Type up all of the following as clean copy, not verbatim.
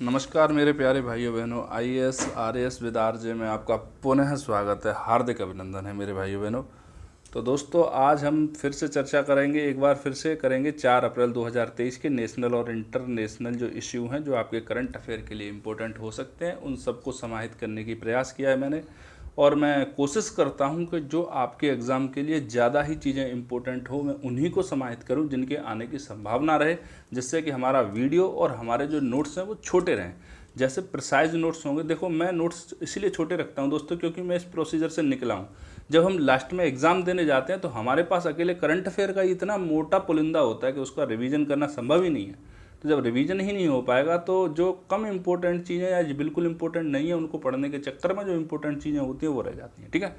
नमस्कार मेरे प्यारे भाइयों बहनों, आईएएस आरएएस विद आरजे में आपका पुनः स्वागत है। हार्दिक अभिनंदन है मेरे भाइयों बहनों। तो दोस्तों, आज हम फिर से चर्चा करेंगे, एक बार फिर से करेंगे 4 अप्रैल 2023 के नेशनल और इंटरनेशनल जो इश्यू हैं, जो आपके करंट अफेयर के लिए इम्पोर्टेंट हो सकते हैं, उन सबको समाहित करने की प्रयास किया है मैंने। और मैं कोशिश करता हूं कि जो आपके एग्ज़ाम के लिए ज़्यादा ही चीज़ें इंपॉर्टेंट हो, मैं उन्हीं को समाहित करूं जिनके आने की संभावना रहे, जिससे कि हमारा वीडियो और हमारे जो नोट्स हैं वो छोटे रहें। जैसे प्रिसाइज नोट्स होंगे, देखो मैं नोट्स इसीलिए छोटे रखता हूं दोस्तों, क्योंकि मैं इस प्रोसीजर से निकला हूं। जब हम लास्ट में एग्ज़ाम देने जाते हैं तो हमारे पास अकेले करंट अफेयर का इतना मोटा पुलिंदा होता है कि उसका रिवीजन करना संभव ही नहीं है। तो जब रिवीजन ही नहीं हो पाएगा तो जो कम इंपॉर्टेंट चीज़ें या जो बिल्कुल इंपॉर्टेंट नहीं है उनको पढ़ने के चक्कर में जो इंपॉर्टेंट चीज़ें होती हैं वो रह जाती हैं। ठीक है,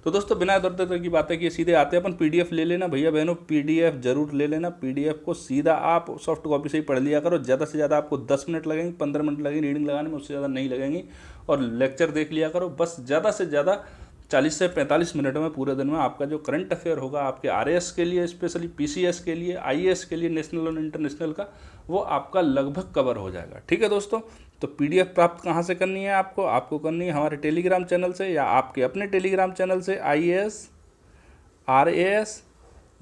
तो दोस्तों बिना इधर की बातें किए सीधे आते हैं अपन। पीडीएफ ले लेना भैया बहनों, पीडीएफ जरूर ले लेना। पीडीएफ को सीधा आप सॉफ्ट कॉपी से ही पढ़ लिया करो। ज़्यादा से ज़्यादा आपको 10 मिनट लगेंगे, 15 मिनट लगेंगे रीडिंग लगाने में, उससे ज़्यादा नहीं लगेंगी। और लेक्चर देख लिया करो, बस ज़्यादा से ज़्यादा 40 से 45 मिनट में पूरे दिन में आपका जो करंट अफेयर होगा आपके आरएएस के लिए, स्पेशली पीसीएस के लिए, आईएएस के लिए, नेशनल और इंटरनेशनल का, वो आपका लगभग कवर हो जाएगा। ठीक है दोस्तों, तो पीडीएफ प्राप्त कहाँ से करनी है आपको करनी है हमारे टेलीग्राम चैनल से या आपके अपने टेलीग्राम चैनल से। आईएएस आरएएस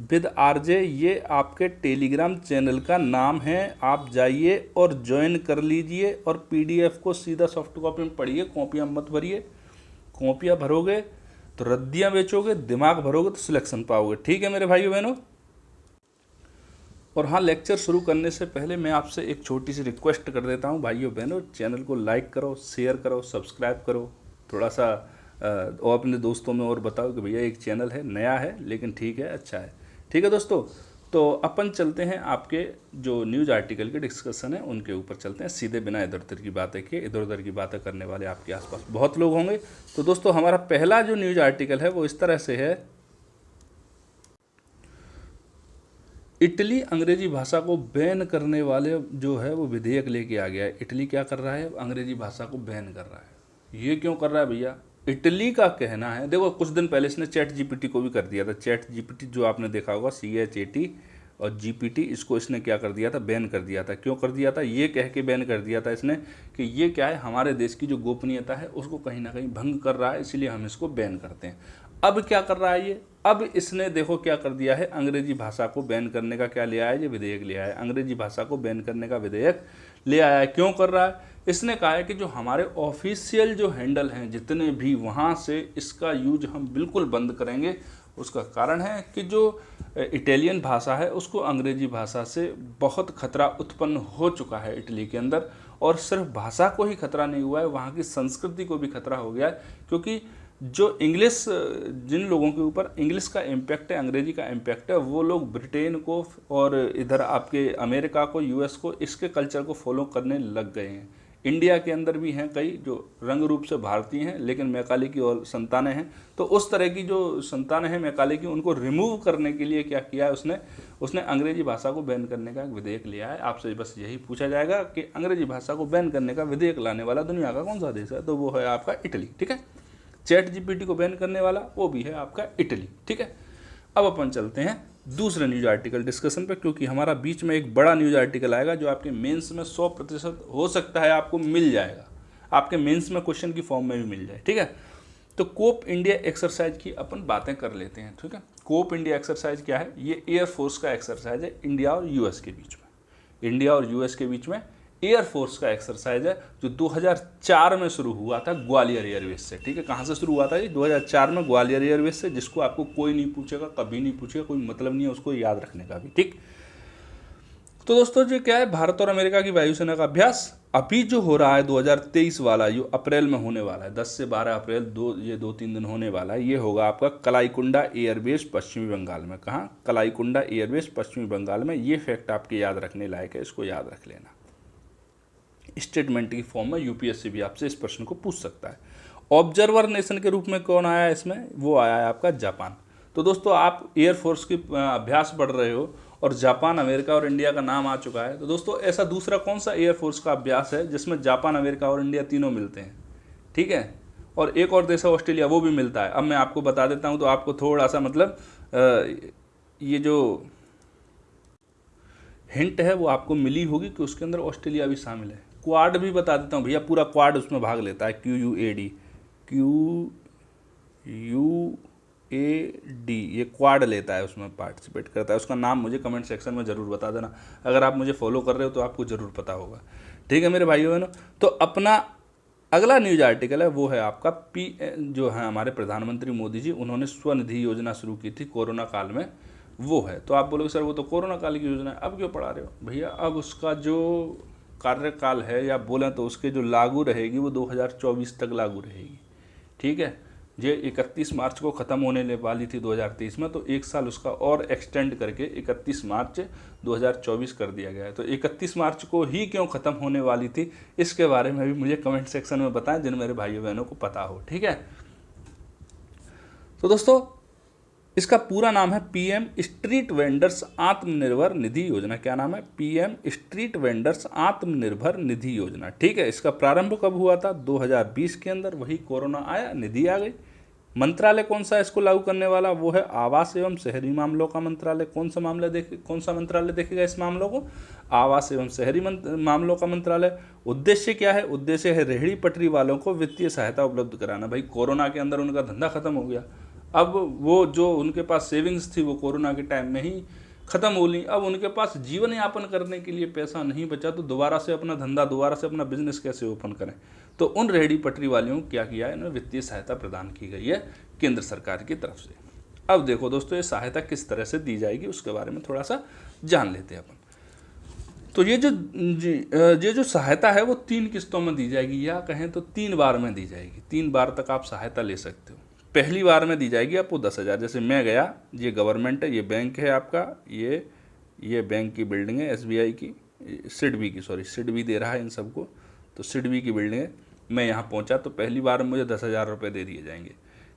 विद आरजे, ये आपके टेलीग्राम चैनल का नाम है। आप जाइए और ज्वाइन कर लीजिए और पीडीएफ को सीधा सॉफ्ट कॉपी में पढ़िए, कॉपियाँ मत भरिए। कॉपियाँ भरोगे तो रद्दियाँ बेचोगे, दिमाग भरोगे तो सिलेक्शन पाओगे। ठीक है मेरे भाइयों बहनों। और हाँ, लेक्चर शुरू करने से पहले मैं आपसे एक छोटी सी रिक्वेस्ट कर देता हूँ भाइयों बहनों, चैनल को लाइक करो, शेयर करो, सब्सक्राइब करो, थोड़ा सा और अपने दोस्तों में और बताओ कि भैया एक चैनल है, नया है लेकिन ठीक है, अच्छा है। ठीक है दोस्तों, तो अपन चलते हैं आपके जो न्यूज़ आर्टिकल के डिस्कशन है उनके ऊपर चलते हैं सीधे, बिना इधर उधर की बातें किए। इधर उधर की बातें करने वाले आपके आसपास बहुत लोग होंगे। तो दोस्तों, हमारा पहला जो न्यूज़ आर्टिकल है वो इस तरह से है। इटली अंग्रेजी भाषा को बैन करने वाले जो है वो विधेयक लेके आ गया है। इटली क्या कर रहा है? अंग्रेजी भाषा को बैन कर रहा है। ये क्यों कर रहा है भैया? इटली का कहना है, देखो कुछ दिन पहले इसने चैट जीपीटी को भी कर दिया था। चैट जीपीटी जो आपने देखा होगा, CHAT और जीपीटी, इसको इसने क्या कर दिया था? बैन कर दिया था। क्यों कर दिया था? ये कह के बैन कर दिया था इसने कि ये क्या है, हमारे देश की जो गोपनीयता है उसको कहीं ना कहीं भंग कर रहा है, इसलिए हम इसको बैन करते हैं। अब क्या कर रहा है ये? अब इसने देखो क्या कर दिया है, अंग्रेजी भाषा को बैन करने का क्या ले आया है? ये विधेयक ले आया है, अंग्रेजी भाषा को बैन करने का विधेयक ले आया है। क्यों कर रहा है? इसने कहा है कि जो हमारे ऑफिशियल जो हैंडल हैं जितने भी, वहाँ से इसका यूज हम बिल्कुल बंद करेंगे। उसका कारण है कि जो इटालियन भाषा है उसको अंग्रेजी भाषा से बहुत खतरा उत्पन्न हो चुका है इटली के अंदर। और सिर्फ भाषा को ही खतरा नहीं हुआ है, वहाँ की संस्कृति को भी खतरा हो गया है। क्योंकि जो इंग्लिश, जिन लोगों के ऊपर इंग्लिश का इम्पैक्ट है, अंग्रेजी का इम्पैक्ट है, वो लोग ब्रिटेन को और इधर आपके अमेरिका को, यूएस को, इसके कल्चर को फॉलो करने लग गए हैं। इंडिया के अंदर भी हैं कई जो रंग रूप से भारतीय हैं लेकिन मैकाले की और संतानें हैं। तो उस तरह की जो संतानें हैं मैकाले की, उनको रिमूव करने के लिए क्या किया है उसने अंग्रेजी भाषा को बैन करने का एक विधेयक लिया है। आपसे बस यही पूछा जाएगा कि अंग्रेजी भाषा को बैन करने का विधेयक लाने वाला दुनिया का कौन सा देश है? तो वो है आपका इटली। ठीक है, चैट जीपीटी को बैन करने वाला वो भी है आपका इटली। ठीक है, अब अपन चलते हैं दूसरे न्यूज आर्टिकल डिस्कशन पे, क्योंकि हमारा बीच में एक बड़ा न्यूज आर्टिकल आएगा जो आपके मेंस में 100% हो सकता है आपको मिल जाएगा, आपके मेंस में क्वेश्चन की फॉर्म में भी मिल जाए। ठीक है, तो कोप इंडिया एक्सरसाइज की अपन बातें कर लेते हैं। ठीक है, कोप इंडिया एक्सरसाइज क्या है? ये एयरफोर्स का एक्सरसाइज है इंडिया और यूएस के बीच में। इंडिया और यूएस के बीच में एयरफोर्स का एक्सरसाइज है जो 2004 में शुरू हुआ था ग्वालियर एयरवेज से। ठीक है, कहाँ से शुरू हुआ था ये? 2004 में ग्वालियर एयरवेज से, जिसको आपको कोई नहीं पूछेगा, कभी नहीं पूछेगा, कोई मतलब नहीं है उसको याद रखने का भी। ठीक, तो दोस्तों जो क्या है, भारत और अमेरिका की वायुसेना का अभ्यास अभी जो हो रहा है 2023 वाला, जो अप्रैल में होने वाला है, 10 से 12 अप्रैल, ये 2-3 दिन होने वाला है। ये होगा आपका कलाईकुंडा एयरबेस पश्चिमी बंगाल में। कहाँ? कलाईकुंडा एयरबेस पश्चिमी बंगाल में। ये फैक्ट आपके याद रखने लायक है, इसको याद रख लेना। स्टेटमेंट की फॉर्म में यूपीएससी भी आपसे इस प्रश्न को पूछ सकता है। ऑब्जर्वर नेशन के रूप में कौन आया है इसमें? वो आया है आपका जापान। तो दोस्तों, आप एयरफोर्स की अभ्यास पढ़ रहे हो और जापान, अमेरिका और इंडिया का नाम आ चुका है। तो दोस्तों, ऐसा दूसरा कौन सा एयरफोर्स का अभ्यास है जिसमें जापान, अमेरिका और इंडिया तीनों मिलते हैं? ठीक है, और एक और देश है ऑस्ट्रेलिया, वो भी मिलता है। अब मैं आपको बता देता हूँ तो आपको थोड़ा सा मतलब ये जो हिंट है वो आपको मिली होगी कि उसके अंदर ऑस्ट्रेलिया भी शामिल है। क्वाड भी बता देता हूँ भैया, पूरा क्वाड उसमें भाग लेता है, QUAD, QUAD, ये क्वाड लेता है, उसमें पार्टिसिपेट करता है। उसका नाम मुझे कमेंट सेक्शन में ज़रूर बता देना, अगर आप मुझे फॉलो कर रहे हो तो आपको ज़रूर पता होगा। ठीक है मेरे भाइयों बहनों, तो अपना अगला न्यूज आर्टिकल है वो है आपका जो है हमारे प्रधानमंत्री मोदी जी, उन्होंने स्वनिधि योजना शुरू की थी कोरोना काल में, वो है। तो आप बोलोगे सर वो तो कोरोना काल की योजना है, अब क्यों पढ़ा रहे हो भैया? अब उसका जो कार्यकाल है, या बोलें तो उसके जो लागू रहेगी वो 2024 तक लागू रहेगी। ठीक है, ये 31 मार्च को ख़त्म होने वाली थी 2023 में, तो एक साल उसका और एक्सटेंड करके 31 मार्च 2024 कर दिया गया है। तो 31 मार्च को ही क्यों ख़त्म होने वाली थी, इसके बारे में भी मुझे कमेंट सेक्शन में बताएं, जिन मेरे भाइयों बहनों को पता हो। ठीक है, तो दोस्तों इसका पूरा नाम है PM street vendors Atmanirbhar Nidhi योजना। क्या नाम है? PM street vendors Atmanirbhar Nidhi योजना। ठीक है, इसका प्रारंभ कब हुआ था? 2020 के अंदर। वही कोरोना आया, निधि आ गई। मंत्रालय कौन सा इसको लागू करने वाला? वो है आवास एवं शहरी मामलों का मंत्रालय। कौन सा मंत्रालय देखेगा इस मामलों को? आवास एवं शहरी मामलों का मंत्रालय। उद्देश्य क्या है? उद्देश्य है रेहड़ी पटरी वालों को वित्तीय सहायता उपलब्ध कराना। भाई कोरोना के अंदर उनका धंधा खत्म हो गया, अब वो जो उनके पास सेविंग्स थी वो कोरोना के टाइम में ही ख़त्म हो ली। अब उनके पास जीवन यापन करने के लिए पैसा नहीं बचा, तो दोबारा से अपना धंधा, दोबारा से अपना बिजनेस कैसे ओपन करें? तो उन रेहड़ी पटरी वालियों को क्या किया है, इन्हें वित्तीय सहायता प्रदान की गई है केंद्र सरकार की तरफ से। अब देखो दोस्तों, ये सहायता किस तरह से दी जाएगी उसके बारे में थोड़ा सा जान लेते हैं अपन। तो ये जो सहायता है वो 3 किस्तों में दी जाएगी, या कहें तो 3 बार में दी जाएगी। 3 बार तक आप सहायता ले सकते हो। पहली बार में दी जाएगी आपको 10,000। जैसे मैं गया, ये गवर्नमेंट है, ये बैंक है आपका, ये बैंक की बिल्डिंग है SBI की, सिडबी दे रहा है इन सबको, तो सिडबी की बिल्डिंग है। मैं यहाँ पहुँचा तो पहली बार में मुझे 10,000 रुपये दे दिए जाएंगे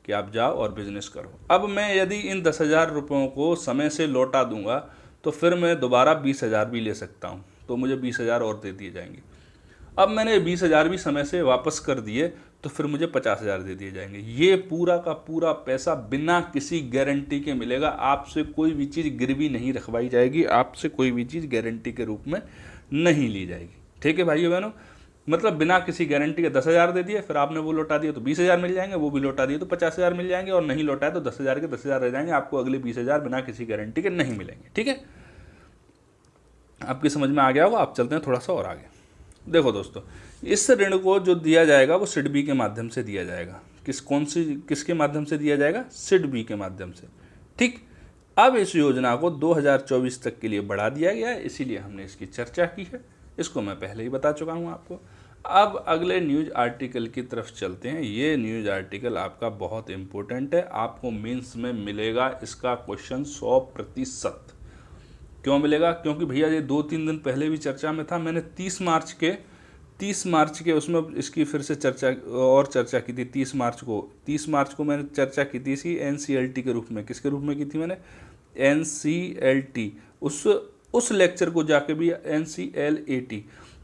कि आप जाओ और बिजनेस करो। अब मैं यदि इन 10,000 रुपयों को समय से लौटा दूंगा तो फिर मैं दोबारा 20,000 भी ले सकता हूँ, तो मुझे 20,000 और दे दिए जाएंगे। अब मैंने 20,000 भी समय से वापस कर दिए तो फिर मुझे 50,000 दे दिए जाएंगे। ये पूरा का पूरा पैसा बिना किसी गारंटी के मिलेगा। आपसे कोई भी चीज़ गिरवी नहीं रखवाई जाएगी, आपसे कोई भी चीज़ गारंटी के रूप में नहीं ली जाएगी। ठीक है भाइयों बहनों, मतलब बिना किसी गारंटी के 10,000 दे दिए, फिर आपने वो लौटा दिए तो 20,000 मिल जाएंगे, वो भी लौटा दिए तो 50,000 मिल जाएंगे, और नहीं लौटाए तो 10,000 के 10,000 रह जाएंगे। आपको अगले 20,000 बिना किसी गारंटी के नहीं मिलेंगे। ठीक है, आपकी समझ में आ गया होगा। आप चलते हैं थोड़ा सा और आगे। देखो दोस्तों, इस ऋण को जो दिया जाएगा वो सिडबी के माध्यम से दिया जाएगा। किसके माध्यम से दिया जाएगा? सिडबी के माध्यम से। ठीक, अब इस योजना को 2024 तक के लिए बढ़ा दिया गया है, इसीलिए हमने इसकी चर्चा की है। इसको मैं पहले ही बता चुका हूँ आपको। अब अगले न्यूज आर्टिकल की तरफ चलते हैं। ये न्यूज आर्टिकल आपका बहुत इंपॉर्टेंट है, आपको मेंस में मिलेगा इसका क्वेश्चन 100%। क्यों मिलेगा? क्योंकि भैया ये 2-3 दिन पहले भी चर्चा में था। मैंने 30 मार्च के उसमें इसकी फिर से चर्चा की थी। 30 मार्च को मैंने चर्चा की थी इसकी NCLT के रूप में। किसके रूप में की थी मैंने? NCLT। उस लेक्चर को जाके भी NCLAT,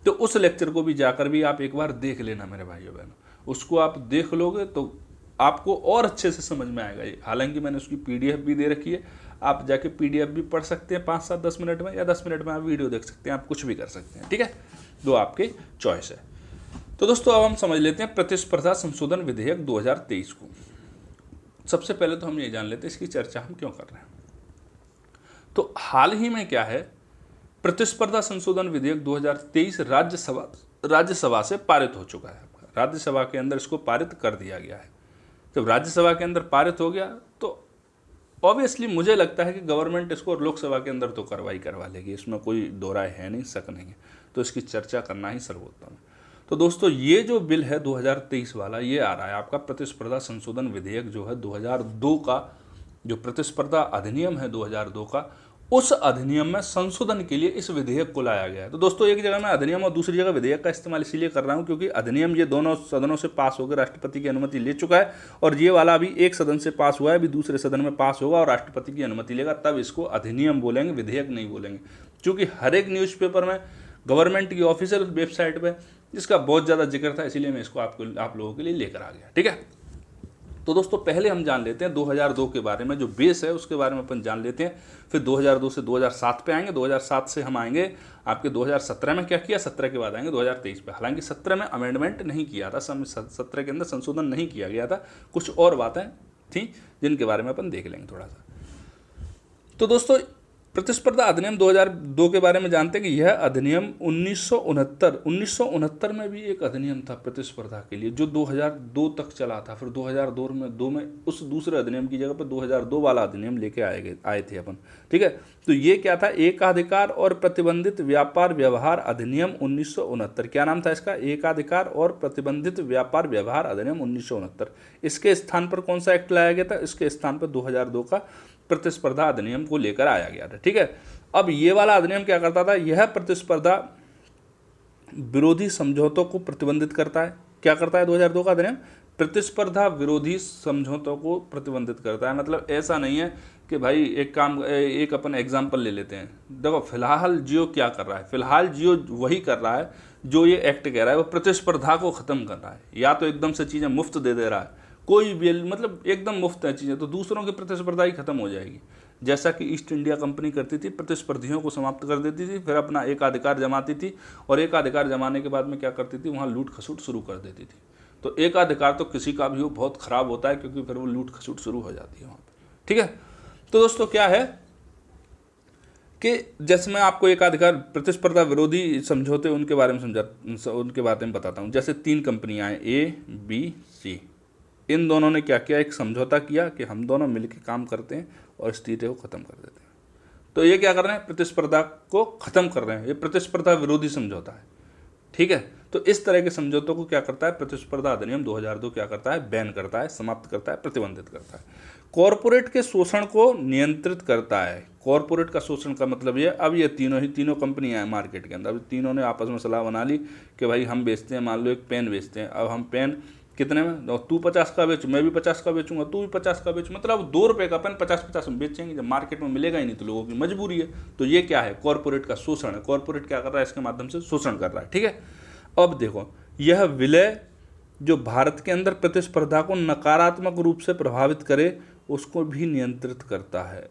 तो उस लेक्चर को भी जाकर भी आप एक बार देख लेना मेरे भाइयों बहनों। उसको आप देख लोगे तो आपको और अच्छे से समझ में आएगा ये। हालांकि मैंने उसकी PDF भी दे रखी है, आप जाके PDF भी पढ़ सकते हैं 5-7-10 मिनट में, या 10 मिनट में आप वीडियो देख सकते हैं, आप कुछ भी कर सकते हैं। ठीक है, जो आपकी चॉइस है। तो दोस्तों अब हम समझ लेते हैं प्रतिस्पर्धा संशोधन विधेयक 2023 को। सबसे पहले तो हम ये जान लेते हैं इसकी चर्चा हम क्यों कर रहे हैं। तो हाल ही में क्या है, प्रतिस्पर्धा संशोधन विधेयक 2023 राज्यसभा से पारित हो चुका है। आपका राज्यसभा के अंदर इसको पारित कर दिया गया है। जब राज्यसभा के अंदर पारित हो गया तो ऑब्वियसली मुझे लगता है कि गवर्नमेंट इसको लोकसभा के अंदर तो कार्रवाई करवा लेगी, इसमें कोई दो राय है नहीं, शक नहीं है। तो इसकी चर्चा करना ही सर्वोत्तम है। तो दोस्तों ये जो बिल है 2023 वाला, ये आ रहा है आपका प्रतिस्पर्धा संशोधन विधेयक जो है 2002 का, जो प्रतिस्पर्धा अधिनियम है 2002 का, उस अधिनियम में संशोधन के लिए इस विधेयक को लाया गया है। तो दोस्तों एक जगह मैं अधिनियम और दूसरी जगह विधेयक का इस्तेमाल इसीलिए कर रहा हूं क्योंकि अधिनियम ये दोनों सदनों से पास होकर राष्ट्रपति की अनुमति ले चुका है, और ये वाला अभी एक सदन से पास हुआ है, अभी दूसरे सदन में पास होगा और राष्ट्रपति की अनुमति लेगा, तब इसको अधिनियम बोलेंगे, विधेयक नहीं बोलेंगे। क्योंकि हर एक न्यूज़पेपर में, गवर्नमेंट की ऑफिशियल वेबसाइट पर इसका बहुत ज़्यादा जिक्र था, इसीलिए मैं इसको आप लोगों के लिए लेकर आ गया। ठीक है, तो दोस्तों पहले हम जान लेते हैं 2002 के बारे में, जो बेस है उसके बारे में अपन जान लेते हैं। फिर 2002 से 2007 पे आएंगे, 2007 से हम आएंगे आपके 2017 में क्या किया, 17 के बाद आएंगे 2023 पे। हालांकि 17 में अमेंडमेंट नहीं किया था, 17 के अंदर संशोधन नहीं किया गया था, कुछ और बातें थी जिनके बारे में अपन देख लेंगे थोड़ा सा। तो दोस्तों प्रतिस्पर्धा अधिनियम 2002 के बारे में जानते हैं कि यह अधिनियम 1969 में भी एक अधिनियम था प्रतिस्पर्धा के लिए, जो 2002 तक चला था। फिर 2002 में उस दूसरे अधिनियम की जगह पर 2002 वाला अधिनियम लेके आए थे अपन, ठीक है। तो ये क्या था, एकाधिकार और प्रतिबंधित व्यापार व्यवहार अधिनियम 1969। क्या नाम था इसका, एकाधिकार और प्रतिबंधित व्यापार व्यवहार अधिनियम 1969। इसके स्थान पर कौन सा एक्ट लाया गया था, इसके स्थान पर 2002 का प्रतिस्पर्धा अधिनियम को लेकर आया गया था, ठीक है। अब ये वाला अधिनियम क्या करता था, यह प्रतिस्पर्धा विरोधी समझौतों को प्रतिबंधित करता है। क्या करता है 2002 का अधिनियम, प्रतिस्पर्धा विरोधी समझौतों को प्रतिबंधित करता है। मतलब ऐसा नहीं है कि भाई एक अपन एग्जाम्पल ले लेते हैं। देखो फिलहाल जियो क्या कर रहा है, फिलहाल जियो वही कर रहा है जो ये एक्ट कह रहा है, वो प्रतिस्पर्धा को खत्म कर रहा है। या तो एकदम से चीज़ें मुफ्त दे रहा है, कोई भी मतलब एकदम मुफ्त है चीज़ें, तो दूसरों की प्रतिस्पर्धा ही खत्म हो जाएगी। जैसा कि ईस्ट इंडिया कंपनी करती थी, प्रतिस्पर्धियों को समाप्त कर देती थी, फिर अपना एकाधिकार जमाती थी, और एकाधिकार जमाने के बाद में क्या करती थी, वहाँ लूट खसूट शुरू कर देती थी। तो एकाधिकार तो किसी का भी हो बहुत खराब होता है, क्योंकि फिर वो लूट खसूट शुरू हो जाती है वहाँ पर, ठीक है। तो दोस्तों क्या है कि जैसे मैं आपको एकाधिकार प्रतिस्पर्धा विरोधी समझौते उनके बारे में बताता हूँ। जैसे 3 कंपनियाँ हैं ABC, इन दोनों ने क्या किया, एक समझौता किया कि हम दोनों मिलकर काम करते हैं और इस टीटे को ख़त्म कर देते हैं। तो ये क्या कर रहे हैं, प्रतिस्पर्धा को ख़त्म कर रहे हैं। ये प्रतिस्पर्धा विरोधी समझौता है, ठीक है। तो इस तरह के समझौतों को क्या करता है प्रतिस्पर्धा अधिनियम 2002 क्या करता है, बैन करता है, समाप्त करता है, प्रतिबंधित करता है। कॉरपोरेट के शोषण को नियंत्रित करता है। कॉरपोरेट का शोषण का मतलब ये, अब ये तीनों कंपनियां हैं मार्केट के अंदर, अब तीनों ने आपस में सलाह बना ली कि भाई हम बेचते हैं, मान लो एक पेन बेचते हैं, अब हम पेन कितने में, और तू 50 का बेच, मैं भी 50 का बेचूंगा, तू भी 50 का बेच, मतलब 2 रुपये का पेन 50-50 में बेचेंगे। जब मार्केट में मिलेगा ही नहीं तो लोगों की मजबूरी है। तो ये क्या है, कॉरपोरेट का शोषण है। कॉरपोरेट क्या कर रहा है, इसके माध्यम से शोषण कर रहा है, ठीक है। अब देखो यह विलय जो भारत के अंदर प्रतिस्पर्धा को नकारात्मक रूप से प्रभावित करे उसको भी नियंत्रित करता है,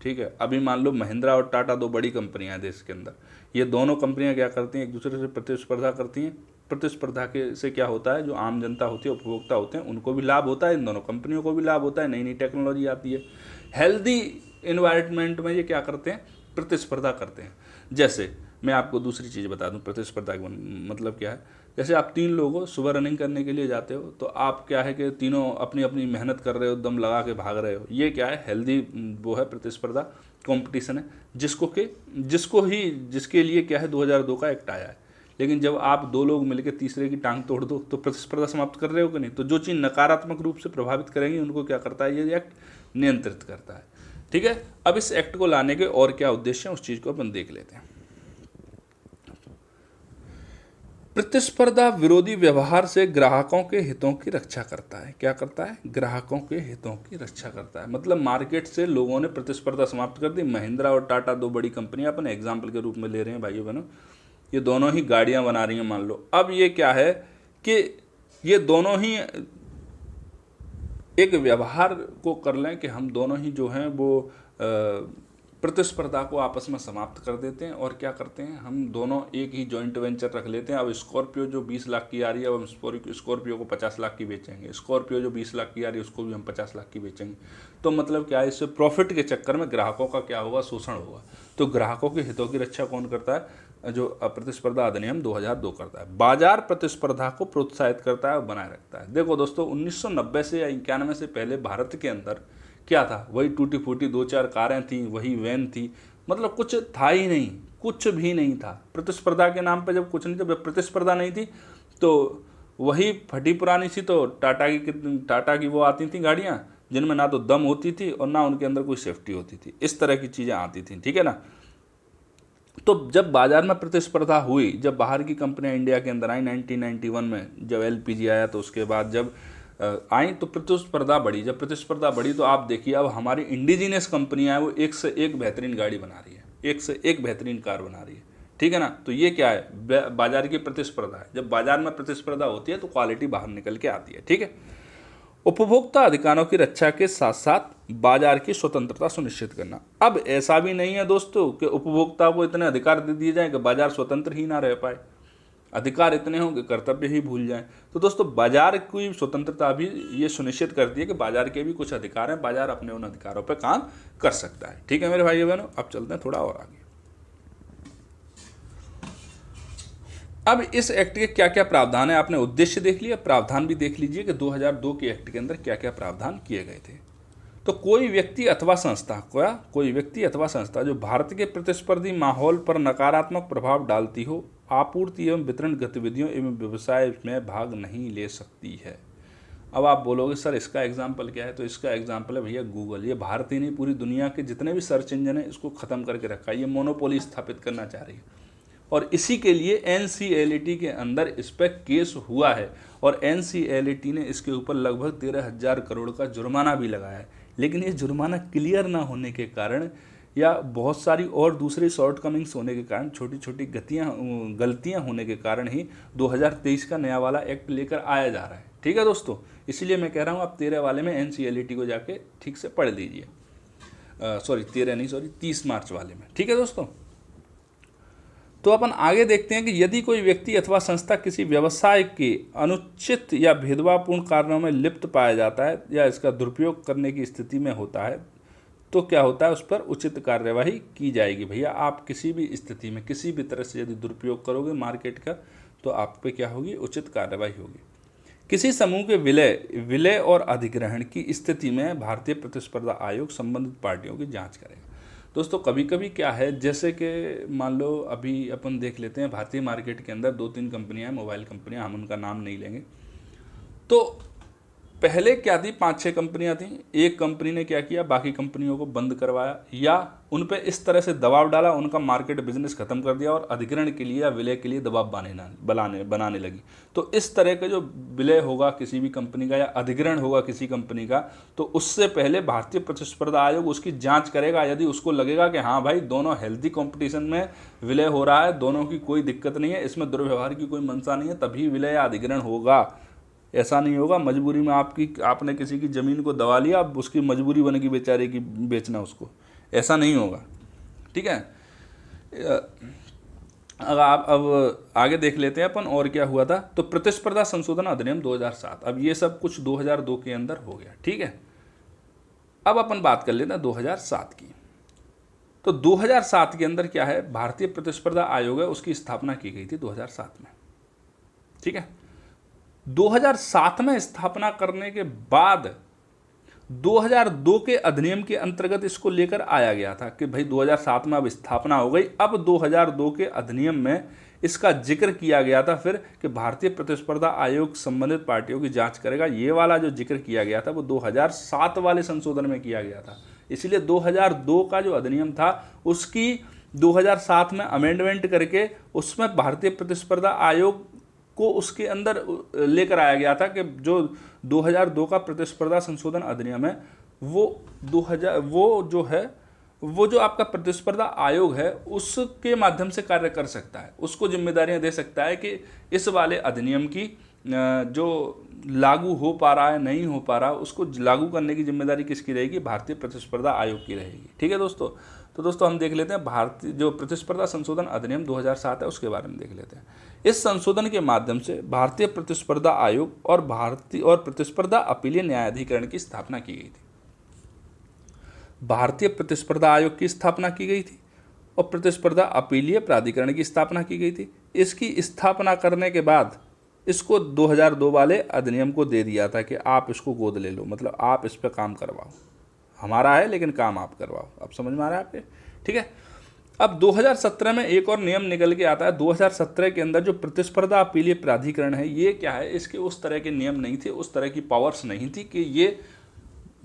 ठीक है। अभी मान लो महिंद्रा और टाटा 2 बड़ी कंपनियां हैं देश के अंदर, ये दोनों कंपनियां क्या करती हैं, एक दूसरे से प्रतिस्पर्धा करती हैं। प्रतिस्पर्धा के से क्या होता है, जो आम जनता होती है, उपभोक्ता होते हैं, उनको भी लाभ होता है, इन दोनों कंपनियों को भी लाभ होता है, नई नई टेक्नोलॉजी आती है। हेल्दी इन्वायरमेंट में ये क्या करते हैं, प्रतिस्पर्धा करते हैं। जैसे मैं आपको दूसरी चीज़ बता दूं, प्रतिस्पर्धा का मतलब क्या है। जैसे आप 3 लोग हो, सुबह रनिंग करने के लिए जाते हो, तो आप क्या है कि तीनों अपनी अपनी मेहनत कर रहे हो, दम लगा के भाग रहे हो। ये क्या है, हेल्दी वो है प्रतिस्पर्धा, कंपटीशन है, जिसके लिए क्या है 2002 का एक्ट आया है। लेकिन जब आप 2 लोग मिलकर तीसरे की टांग तोड़ दो तो प्रतिस्पर्धा समाप्त कर रहे हो कि नहीं। तो जो चीज़ नकारात्मक रूप से प्रभावित करेंगी उनको क्या करता है, ये एक्ट नियंत्रित करता है, ठीक है। अब इस एक्ट को लाने के और क्या उद्देश्य हैं, उस चीज़ को अपन देख लेते हैं। प्रतिस्पर्धा विरोधी व्यवहार से ग्राहकों के हितों की रक्षा करता है। क्या करता है, ग्राहकों के हितों की रक्षा करता है। मतलब मार्केट से लोगों ने प्रतिस्पर्धा समाप्त कर दी। महिंद्रा और टाटा 2 बड़ी कंपनियां अपन एग्जाम्पल के रूप में ले रहे हैं भाइयों बहनों, ये दोनों ही गाड़ियां बना रही हैं मान लो। अब ये क्या है कि ये दोनों ही एक व्यवहार को कर लें कि हम दोनों ही जो हैं वो प्रतिस्पर्धा को आपस में समाप्त कर देते हैं, और क्या करते हैं, हम दोनों एक ही जॉइंट वेंचर रख लेते हैं। अब स्कॉर्पियो जो 20 लाख की आ रही है, अब हम स्कॉर्पियो को 50 लाख की बेचेंगे। स्कॉर्पियो जो 20 लाख की आ रही है उसको भी हम 50 लाख की बेचेंगे। तो मतलब क्या है, इससे प्रॉफिट के चक्कर में ग्राहकों का क्या होगा, शोषण होगा। तो ग्राहकों के हितों की रक्षा कौन करता है, जो प्रतिस्पर्धा अधिनियम 2002 करता है। बाजार प्रतिस्पर्धा को प्रोत्साहित करता है और बनाए रखता है। देखो दोस्तों 1990 से या 91 से पहले भारत के अंदर क्या था, वही टूटी फूटी 2-4 कारें थी, वही वैन थी, मतलब कुछ था ही नहीं, कुछ भी नहीं था। प्रतिस्पर्धा के नाम पे जब कुछ नहीं था, जब प्रतिस्पर्धा नहीं थी तो वही फटी पुरानी सी तो टाटा की वो आती थी गाड़ियाँ, जिनमें ना तो दम होती थी और ना उनके अंदर कोई सेफ्टी होती थी। इस तरह की चीज़ें आती थी, ठीक है ना। तो जब बाजार में प्रतिस्पर्धा हुई, जब बाहर की कंपनियां इंडिया के अंदर आई 1991 में, जब LPG आया, तो उसके बाद जब आई तो प्रतिस्पर्धा बढ़ी। जब प्रतिस्पर्धा बढ़ी तो आप देखिए अब हमारी इंडिजीनियस कंपनियां हैं वो एक से एक बेहतरीन गाड़ी बना रही है, एक से एक बेहतरीन कार बना रही है, ठीक है ना। तो ये क्या है, बाजार की प्रतिस्पर्धा है। जब बाजार में प्रतिस्पर्धा होती है तो क्वालिटी बाहर निकल के आती है, ठीक है। उपभोक्ता अधिकारों की रक्षा के साथ साथ बाजार की स्वतंत्रता सुनिश्चित करना। अब ऐसा भी नहीं है दोस्तों कि उपभोक्ता को इतने अधिकार दे दिए जाएं कि बाजार स्वतंत्र ही ना रह पाए, अधिकार इतने हों कि कर्तव्य ही भूल जाएं। तो दोस्तों बाजार की स्वतंत्रता भी ये सुनिश्चित करती है कि बाजार के भी कुछ अधिकार हैं, बाजार अपने उन अधिकारों पर काम कर सकता है। ठीक है मेरे भाइयों बहनों, अब चलते हैं थोड़ा और आगे। अब इस एक्ट के क्या क्या प्रावधान है, आपने उद्देश्य देख लिया, प्रावधान भी देख लीजिए कि 2002 के एक्ट के अंदर क्या क्या प्रावधान किए गए थे। तो कोई व्यक्ति अथवा संस्था जो भारत के प्रतिस्पर्धी माहौल पर नकारात्मक प्रभाव डालती हो, आपूर्ति एवं वितरण गतिविधियों एवं व्यवसाय में भाग नहीं ले सकती है। अब आप बोलोगे सर इसका एग्जाम्पल क्या है, तो इसका एग्जाम्पल है भैया गूगल। ये भारत ही नहीं पूरी दुनिया के जितने भी सर्च इंजन है इसको ख़त्म करके रखा है, ये मोनोपोली स्थापित करना चाह रही है। और इसी के लिए NCLAT के अंदर इस पर केस हुआ है और NCLAT ने इसके ऊपर लगभग 13,000 करोड़ का जुर्माना भी लगाया है। लेकिन ये जुर्माना क्लियर ना होने के कारण या बहुत सारी और दूसरी शॉर्टकमिंग्स होने के कारण, छोटी छोटी गलतियां होने के कारण ही 2023 का नया वाला एक्ट लेकर आया जा रहा है। ठीक है दोस्तों, इसीलिए मैं कह रहा हूँ आप 13 वाले में NCLAT को जाके ठीक से पढ़ लीजिए। 30 मार्च वाले में। ठीक है दोस्तों, तो अपन आगे देखते हैं कि यदि कोई व्यक्ति अथवा संस्था किसी व्यवसाय के अनुचित या भेदभावपूर्ण कारणों में लिप्त पाया जाता है या इसका दुरुपयोग करने की स्थिति में होता है तो क्या होता है, उस पर उचित कार्यवाही की जाएगी। भैया आप किसी भी स्थिति में किसी भी तरह से यदि दुरुपयोग करोगे मार्केट का तो आप पे क्या होगी, उचित कार्यवाही होगी। किसी समूह के विलय और अधिग्रहण की स्थिति में भारतीय प्रतिस्पर्धा आयोग संबंधित पार्टियों की जांच करेगा। दोस्तों कभी कभी क्या है, जैसे कि मान लो अभी अपन देख लेते हैं भारतीय मार्केट के अंदर 2-3 कंपनियां हैं, मोबाइल कंपनियां, हम उनका नाम नहीं लेंगे। तो पहले क्या थी, 5-6 कंपनियां थी, एक कंपनी ने क्या किया, बाकी कंपनियों को बंद करवाया या उन पे इस तरह से दबाव डाला, उनका मार्केट बिजनेस खत्म कर दिया और अधिग्रहण के लिए या विलय के लिए दबाव बनाने लगी। तो इस तरह का जो विलय होगा किसी भी कंपनी का या अधिग्रहण होगा किसी कंपनी का, तो उससे पहले भारतीय प्रतिस्पर्धा आयोग उसकी जांच करेगा। यदि उसको लगेगा कि हाँ भाई दोनों हेल्दी कंपटीशन में विलय हो रहा है, दोनों की कोई दिक्कत नहीं है, इसमें दुर्व्यवहार की कोई मंशा नहीं है, तभी विलय या अधिग्रहण होगा। ऐसा नहीं होगा मजबूरी में आपने किसी की ज़मीन को दबा लिया, अब उसकी मजबूरी बनेगी बेचारे की बेचना उसको, ऐसा नहीं होगा। ठीक है, अगर आप अब आगे देख लेते हैं अपन और क्या हुआ था। तो प्रतिस्पर्धा संशोधन अधिनियम 2007, अब ये सब कुछ 2002 के अंदर हो गया। ठीक है, अब अपन बात कर लेते हैं 2007 की। तो 2007 के अंदर क्या है, भारतीय प्रतिस्पर्धा आयोग है उसकी स्थापना की गई थी 2007 में। ठीक है, 2007 में स्थापना करने के बाद 2002 के अधिनियम के अंतर्गत इसको लेकर आया गया था कि भाई 2007 में अब स्थापना हो गई। अब 2002 के अधिनियम में इसका जिक्र किया गया था फिर कि भारतीय प्रतिस्पर्धा आयोग संबंधित पार्टियों की जांच करेगा। ये वाला जो जिक्र किया गया था वो 2007 वाले संशोधन में किया गया था। इसलिए 2002 का जो अधिनियम था उसकी 2007 में अमेंडमेंट करके उसमें भारतीय प्रतिस्पर्धा आयोग को उसके अंदर लेकर आया गया था कि जो 2002 का प्रतिस्पर्धा संशोधन अधिनियम है वो जो आपका प्रतिस्पर्धा आयोग है उसके माध्यम से कार्य कर सकता है, उसको जिम्मेदारियां दे सकता है कि इस वाले अधिनियम की जो लागू हो पा रहा है नहीं हो पा रहा, उसको लागू करने की जिम्मेदारी किसकी रहेगी, भारतीय प्रतिस्पर्धा आयोग की रहेगी। ठीक है दोस्तों, तो दोस्तों हम देख लेते हैं भारतीय जो प्रतिस्पर्धा संशोधन अधिनियम 2007 है उसके बारे में देख लेते हैं। इस संशोधन के माध्यम से भारतीय प्रतिस्पर्धा आयोग और प्रतिस्पर्धा अपीलीय न्यायाधिकरण की स्थापना की गई थी। भारतीय प्रतिस्पर्धा आयोग की स्थापना की गई थी और प्रतिस्पर्धा अपीलीय प्राधिकरण की स्थापना की गई थी। इसकी स्थापना करने के बाद इसको 2002 वाले अधिनियम को दे दिया था कि आप इसको गोद ले लो, मतलब आप इस पर काम करवाओ, हमारा है लेकिन काम आप करवाओ। अब समझ में आ रहा है आपके? ठीक है, अब 2017 में एक और नियम निकल के आता है। 2017 के अंदर जो प्रतिस्पर्धा अपीलीय प्राधिकरण है ये क्या है, इसके उस तरह के नियम नहीं थे, उस तरह की पावर्स नहीं थी कि ये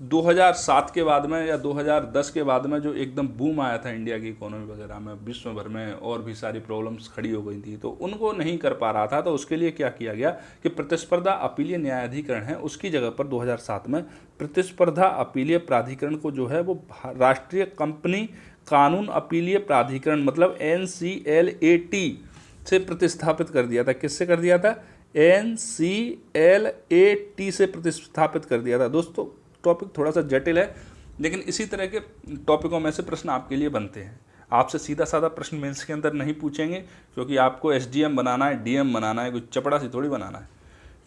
2007 के बाद में या 2010 के बाद में जो एकदम बूम आया था इंडिया की इकोनॉमी वगैरह में, विश्व भर में और भी सारी प्रॉब्लम्स खड़ी हो गई थी, तो उनको नहीं कर पा रहा था। तो उसके लिए क्या किया गया कि प्रतिस्पर्धा अपीलीय न्यायाधिकरण है उसकी जगह पर 2007 में प्रतिस्पर्धा अपीलीय प्राधिकरण को जो है वो राष्ट्रीय कंपनी कानून अपीलीय प्राधिकरण मतलब NCLAT से प्रतिस्थापित कर दिया था। किससे कर दिया था? NCLAT से प्रतिस्थापित कर दिया था। दोस्तों टॉपिक थोड़ा सा जटिल है, लेकिन इसी तरह के टॉपिकों में से प्रश्न आपके लिए बनते हैं। आपसे सीधा साधा प्रश्न मेंस के अंदर नहीं पूछेंगे, क्योंकि आपको SDM बनाना है, DM बनाना है, कुछ चपड़ा सी थोड़ी बनाना है।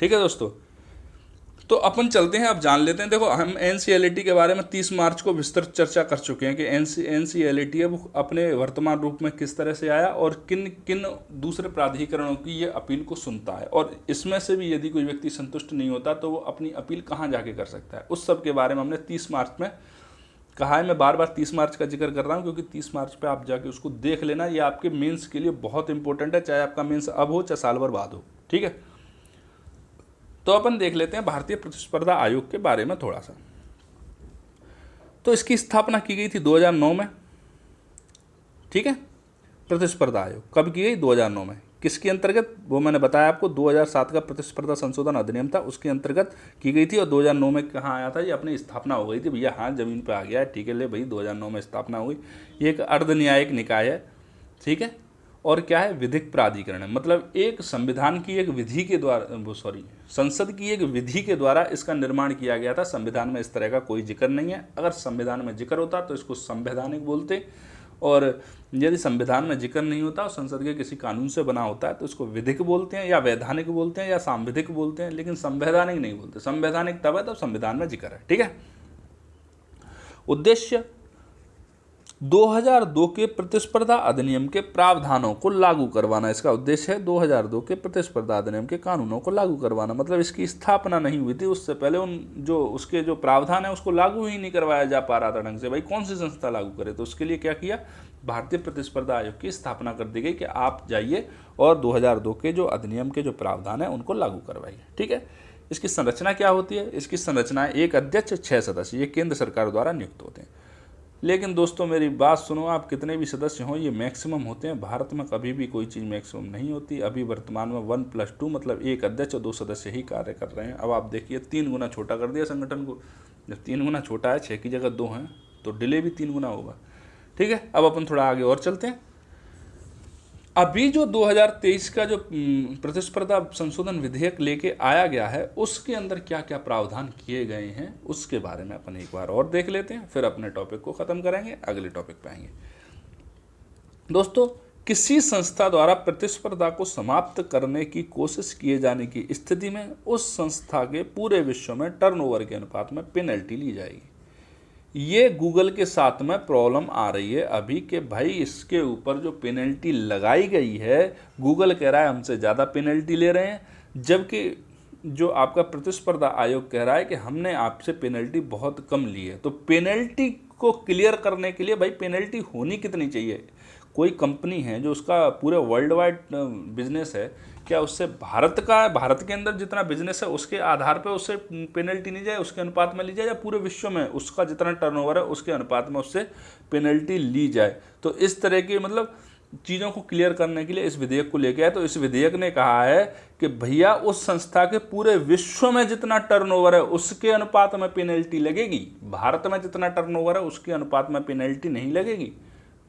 ठीक है दोस्तों, तो अपन चलते हैं, अब जान लेते हैं। देखो हम NCLAT के बारे में 30 मार्च को विस्तृत चर्चा कर चुके हैं कि NCLAT है वो अपने वर्तमान रूप में किस तरह से आया और किन किन दूसरे प्राधिकरणों की ये अपील को सुनता है, और इसमें से भी यदि कोई व्यक्ति संतुष्ट नहीं होता तो वो अपनी अपील कहाँ जाके कर सकता है, उस सब के बारे में हमने 30 मार्च में कहा है। मैं बार बार 30 मार्च का जिक्र कर रहा हूँ क्योंकि 30 मार्च पे आप जाके उसको देख लेना, ये आपके मेंस के लिए बहुत इंपॉर्टेंट है, चाहे आपका मेंस अब हो चाहे साल भर बाद हो। ठीक है, तो अपन देख लेते हैं भारतीय प्रतिस्पर्धा आयोग के बारे में थोड़ा सा। तो इसकी स्थापना की गई थी 2009 में। ठीक है, प्रतिस्पर्धा आयोग कब की गई? 2009 में। किसके अंतर्गत? वो मैंने बताया आपको, 2007 का प्रतिस्पर्धा संशोधन अधिनियम था, उसके अंतर्गत की गई थी। और 2009 में कहाँ आया था? ये अपनी स्थापना हो गई थी भैया। हाँ, जमीन पे आ गया है, ठीक है, ले भाई 2009 में स्थापना हुई। ये एक अर्ध न्यायिक निकाय है, ठीक है, और क्या है? विधिक प्राधिकरण है। मतलब एक संविधान की एक विधि के द्वारा, संसद की एक विधि के द्वारा इसका निर्माण किया गया था। संविधान में इस तरह का कोई जिक्र नहीं है। अगर संविधान में जिक्र होता तो इसको संवैधानिक बोलते, और यदि संविधान में जिक्र नहीं होता और संसद के किसी कानून से बना होता है तो इसको विधिक बोलते हैं, या वैधानिक बोलते हैं, या सांविधिक बोलते हैं, लेकिन संवैधानिक नहीं बोलते। संवैधानिक तब है तब संविधान में जिक्र है। ठीक है, उद्देश्य 2002 के प्रतिस्पर्धा अधिनियम के प्रावधानों को लागू करवाना। इसका उद्देश्य है 2002 के प्रतिस्पर्धा अधिनियम के कानूनों को लागू करवाना। मतलब इसकी स्थापना नहीं हुई थी, उससे पहले उसके जो प्रावधान है उसको लागू ही नहीं करवाया जा पा रहा था ढंग से। भाई कौन सी संस्था लागू करे? तो उसके लिए क्या किया? भारतीय प्रतिस्पर्धा आयोग की स्थापना कर दी गई कि आप जाइए और 2002 के जो अधिनियम के जो प्रावधान है उनको लागू करवाइए। ठीक है, इसकी संरचना क्या होती है? इसकी संरचना है एक अध्यक्ष 6 सदस्य, ये केंद्र सरकार द्वारा नियुक्त होते हैं। लेकिन दोस्तों मेरी बात सुनो, आप कितने भी सदस्य हों, ये मैक्सिमम होते हैं। भारत में कभी भी कोई चीज़ मैक्सिमम नहीं होती। अभी वर्तमान में 1+2 मतलब एक अध्यक्ष और 2 सदस्य ही कार्य कर रहे हैं। अब आप देखिए 3 गुना छोटा कर दिया संगठन को। जब 3 गुना छोटा है, 6 की जगह 2 हैं, तो डिले भी 3 गुना होगा। ठीक है, अब अपन थोड़ा आगे और चलते हैं। अभी जो 2023 का जो प्रतिस्पर्धा संशोधन विधेयक लेके आया गया है, उसके अंदर क्या क्या प्रावधान किए गए हैं उसके बारे में अपन एक बार और देख लेते हैं, फिर अपने टॉपिक को ख़त्म करेंगे, अगले टॉपिक पे आएंगे। दोस्तों, किसी संस्था द्वारा प्रतिस्पर्धा को समाप्त करने की कोशिश किए जाने की स्थिति में उस संस्था के पूरे विश्व में टर्नओवर के अनुपात में पेनल्टी ली जाएगी। ये गूगल के साथ में प्रॉब्लम आ रही है अभी कि भाई इसके ऊपर जो पेनल्टी लगाई गई है, गूगल कह रहा है हमसे ज़्यादा पेनल्टी ले रहे हैं, जबकि जो आपका प्रतिस्पर्धा आयोग कह रहा है कि हमने आपसे पेनल्टी बहुत कम ली है। तो पेनल्टी को क्लियर करने के लिए भाई पेनल्टी होनी कितनी चाहिए? कोई कंपनी है जो उसका पूरे वर्ल्ड वाइड बिजनेस है, क्या उससे भारत के अंदर जितना बिजनेस है उसके आधार पे उससे पेनल्टी नहीं जाए, उसके अनुपात में ली जाए, या पूरे विश्व में उसका जितना टर्नओवर है उसके अनुपात में उससे पेनल्टी ली जाए? तो इस तरह की मतलब चीज़ों को क्लियर करने के लिए इस विधेयक को लेके आए। तो इस विधेयक ने कहा है कि भैया उस संस्था के पूरे विश्व में जितना टर्नओवर है उसके अनुपात में पेनल्टी लगेगी। भारत में जितना टर्नओवर है उसके अनुपात में पेनल्टी नहीं लगेगी।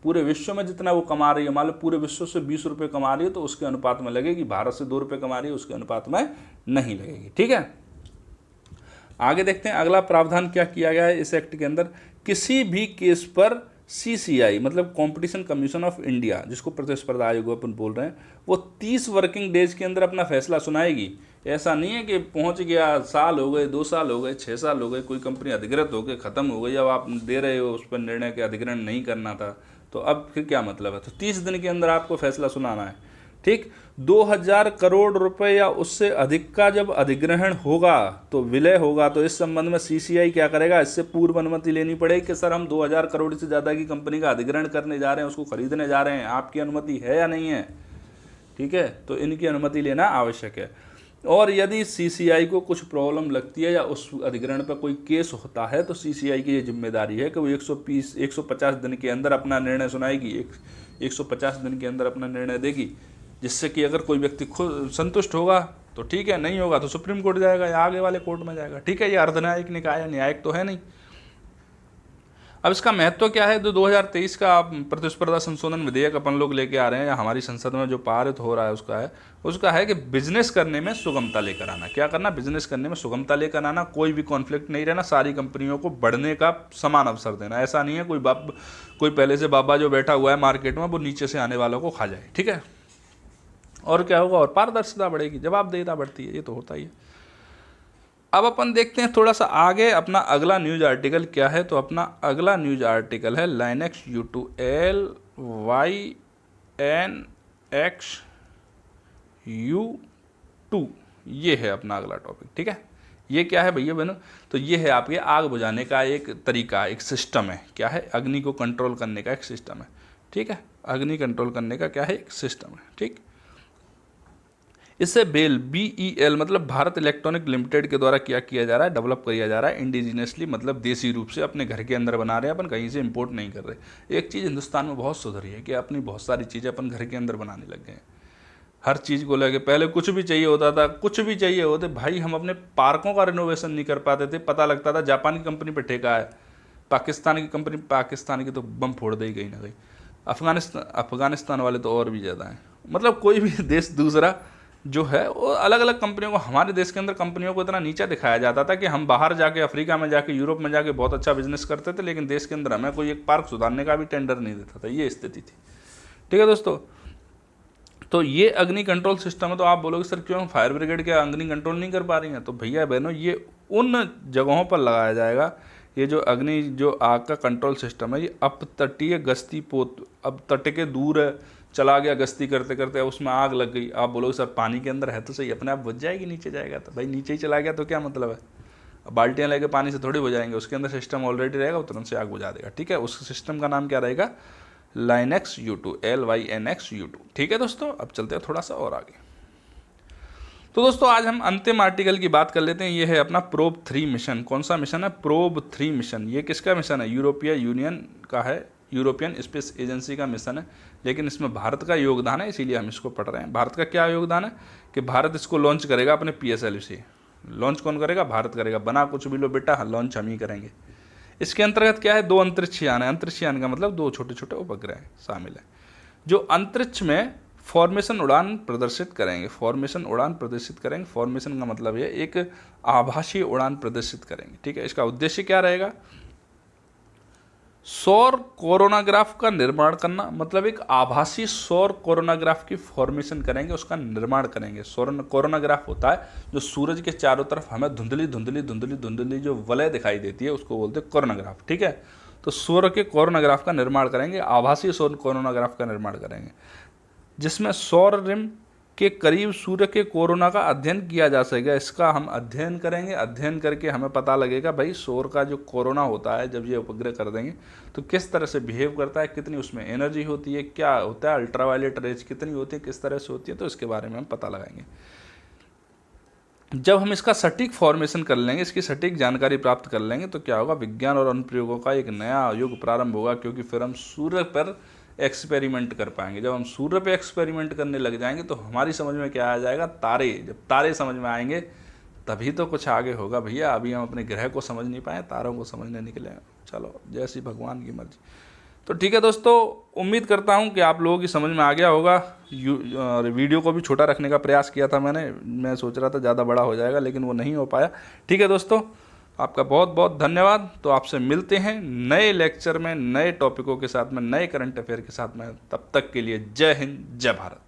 पूरे विश्व में जितना वो कमा रही है, मान लो पूरे विश्व से 20 रुपये कमा रही है तो उसके अनुपात में लगेगी। भारत से 2 रुपये कमा रही है उसके अनुपात में नहीं लगेगी। ठीक है, आगे देखते हैं अगला प्रावधान क्या किया गया है इस एक्ट के अंदर। किसी भी केस पर CCI मतलब कॉम्पिटिशन कमीशन ऑफ इंडिया, जिसको प्रतिस्पर्धा आयोग अपन बोल रहे हैं, वो 30 वर्किंग डेज के अंदर अपना फैसला सुनाएगी। ऐसा नहीं है कि पहुंच गया, साल हो गए, 2 साल हो गए, 6 साल हो गए, कोई कंपनी अधिकृत हो गई, ख़त्म हो गई, अब आप दे रहे हो उस पर निर्णय के अधिग्रहण नहीं करना था, तो अब फिर क्या मतलब है? तो 30 दिन के अंदर आपको फैसला सुनाना है। ठीक, 2000 करोड़ रुपए या उससे अधिक का जब अधिग्रहण होगा तो विलय होगा, तो इस संबंध में CCI क्या करेगा? इससे पूर्व अनुमति लेनी पड़ेगी कि सर हम 2000 करोड़ से ज़्यादा की कंपनी का अधिग्रहण करने जा रहे हैं, उसको खरीदने जा रहे हैं, आपकी अनुमति है या नहीं है? ठीक है, तो इनकी अनुमति लेना आवश्यक है। और यदि CCI को कुछ प्रॉब्लम लगती है या उस अधिग्रहण पर कोई केस होता है तो CCI की ये जिम्मेदारी है कि वो 150 दिन के अंदर अपना निर्णय सुनाएगी, 150 दिन के अंदर अपना निर्णय देगी, जिससे कि अगर कोई व्यक्ति खुद संतुष्ट होगा तो ठीक है, नहीं होगा तो सुप्रीम कोर्ट जाएगा या आगे वाले कोर्ट में जाएगा। ठीक है, ये अर्धन्यायिक निकाय है, न्यायिक तो है नहीं। अब इसका महत्व क्या है? जो 2023 का प्रतिस्पर्धा संशोधन विधेयक अपन लोग लेके आ रहे हैं, या हमारी संसद में जो पारित हो रहा है उसका है कि बिजनेस करने में सुगमता लेकर आना। क्या करना? बिजनेस करने में सुगमता लेकर आना, कोई भी कॉन्फ्लिक्ट नहीं रहना, सारी कंपनियों को बढ़ने का समान अवसर देना। ऐसा नहीं है कोई पहले से बाबा जो बैठा हुआ है मार्केट में वो नीचे से आने वालों को खा जाए, ठीक है। और क्या होगा? और पारदर्शिता बढ़ेगी, जवाबदेहिता बढ़ती है, ये तो होता ही है। अब अपन देखते हैं थोड़ा सा आगे, अपना अगला न्यूज आर्टिकल क्या है। तो अपना अगला न्यूज आर्टिकल है लाइनेक्स U2 LYNX U2, ये है अपना अगला टॉपिक, ठीक है। ये क्या है भैया बहनों? तो ये है आपके आग बुझाने का एक तरीका, एक सिस्टम है। क्या है? अग्नि को कंट्रोल करने का एक सिस्टम है, ठीक है। अग्नि कंट्रोल करने का क्या है? एक सिस्टम है, ठीक। इससे BEL मतलब भारत इलेक्ट्रॉनिक लिमिटेड के द्वारा क्या किया जा रहा है? डेवलप किया जा रहा है इंडिजिनियसली, मतलब देसी रूप से अपने घर के अंदर बना रहे हैं, अपन कहीं से इंपोर्ट नहीं कर रहे। एक चीज़ हिंदुस्तान में बहुत सुधरी है कि अपनी बहुत सारी चीज़ें अपन घर के अंदर बनाने लग गए हैं। हर चीज़ को लेके पहले कुछ भी चाहिए होता था, कुछ भी चाहिए होते भाई, हम अपने पार्कों का रिनोवेशन नहीं कर पाते थे, पता लगता था जापान की कंपनी पर ठेका है, पाकिस्तान की कंपनी, पाकिस्तान की तो बम फोड़ देगी कहीं ना कहीं, अफगानिस्तान वाले तो और भी ज़्यादा हैं। मतलब कोई भी देश दूसरा जो है वो अलग अलग कंपनियों को, हमारे देश के अंदर कंपनियों को इतना नीचा दिखाया जाता था कि हम बाहर जाके अफ्रीका में जाके यूरोप में जाके बहुत अच्छा बिजनेस करते थे, लेकिन देश के अंदर हमें कोई एक पार्क सुधारने का भी टेंडर नहीं देता था। ये स्थिति थी, ठीक है दोस्तों। तो ये अग्नि कंट्रोल सिस्टम है। तो आप बोलोगे सर क्यों फायर ब्रिगेड क्या अग्नि कंट्रोल नहीं कर पा रही हैं? तो भैया बहनों, ये उन जगहों पर लगाया जाएगा, ये जो अग्नि जो आग का कंट्रोल सिस्टम है, ये अपतटीय गश्ती पोत, अब तट के दूर है, चला गया गश्ती करते करते, उसमें आग लग गई। आप बोलोगे सर पानी के अंदर है तो सही, अपने आप बुझ जाएगी, नीचे जाएगा तो भाई नीचे ही चला गया तो क्या मतलब है? अब बाल्टियाँ लेके पानी से थोड़ी बुझाएंगे, उसके अंदर सिस्टम ऑलरेडी रहेगा, वो तुरंत से आग बुझा देगा, ठीक है। उस सिस्टम का नाम क्या रहेगा? लाइनेक्स U2 LYNX U2, ठीक है दोस्तों। अब चलते हैं थोड़ा सा और आगे। तो दोस्तों आज हम अंतिम आर्टिकल की बात कर लेते हैं। ये है अपना प्रोब 3 मिशन। कौन सा मिशन है? Probe 3 mission. ये किसका मिशन है? यूरोपीय यूनियन का है, यूरोपियन स्पेस एजेंसी का मिशन है, लेकिन इसमें भारत का योगदान है, इसीलिए हम इसको पढ़ रहे हैं। भारत का क्या योगदान है कि भारत इसको लॉन्च करेगा अपने PSLV से। लॉन्च कौन करेगा? भारत करेगा। बना कुछ भी लो बेटा, लॉन्च हम ही करेंगे। इसके अंतर्गत क्या है? 2 अंतरिक्ष यान है। अंतरिक्ष यान का मतलब 2 छोटे छोटे उपग्रह शामिल है, जो अंतरिक्ष में फॉर्मेशन उड़ान प्रदर्शित करेंगे। फॉर्मेशन उड़ान प्रदर्शित करेंगे। फॉर्मेशन का मतलब ये एक आभासी उड़ान प्रदर्शित करेंगे, ठीक है। इसका उद्देश्य क्या रहेगा? सौर कोरोनाग्राफ का निर्माण करना, मतलब एक आभासी सौर कोरोनाग्राफ की फॉर्मेशन करेंगे, उसका निर्माण करेंगे। सौर कोरोनाग्राफ होता है जो सूरज के चारों तरफ हमें धुंधली धुंधली धुंधली धुंधली जो वलय दिखाई देती है, उसको बोलते हैं कोरोनाग्राफ, ठीक है। तो सौर के कोरोनाग्राफ का निर्माण करेंगे, आभासी सौर कोरोनाग्राफ का निर्माण करेंगे, जिसमें सौर रिम के करीब सूर्य के कोरोना का अध्ययन किया जा सकेगा। इसका हम अध्ययन करेंगे, अध्ययन करके हमें पता लगेगा भाई सौर का जो कोरोना होता है, जब ये उपग्रह कर देंगे तो किस तरह से बिहेव करता है, कितनी उसमें एनर्जी होती है, क्या होता है, अल्ट्रावायलेट रेज कितनी होती है, किस तरह से होती है, तो इसके बारे में हम पता लगाएंगे। जब हम इसका सटीक फॉर्मेशन कर लेंगे, इसकी सटीक जानकारी प्राप्त कर लेंगे, तो क्या होगा? विज्ञान और अनुप्रयोगों का एक नया युग प्रारंभ होगा, क्योंकि फिर हम सूर्य पर एक्सपेरिमेंट कर पाएंगे। जब हम सूर्य पे एक्सपेरिमेंट करने लग जाएंगे तो हमारी समझ में क्या आ जाएगा? तारे। जब तारे समझ में आएंगे तभी तो कुछ आगे होगा भैया। अभी हम अपने ग्रह को समझ नहीं पाए, तारों को समझने निकले। चलो, जैसी भगवान की मर्जी। तो ठीक है दोस्तों, उम्मीद करता हूँ कि आप लोगों की समझ में आ गया होगा। वीडियो को भी छोटा रखने का प्रयास किया था मैं सोच रहा था ज़्यादा बड़ा हो जाएगा, लेकिन वो नहीं हो पाया। ठीक है दोस्तों, आपका बहुत बहुत धन्यवाद। तो आपसे मिलते हैं नए लेक्चर में, नए टॉपिकों के साथ में, नए करंट अफेयर के साथ में। तब तक के लिए जय हिंद, जय भारत।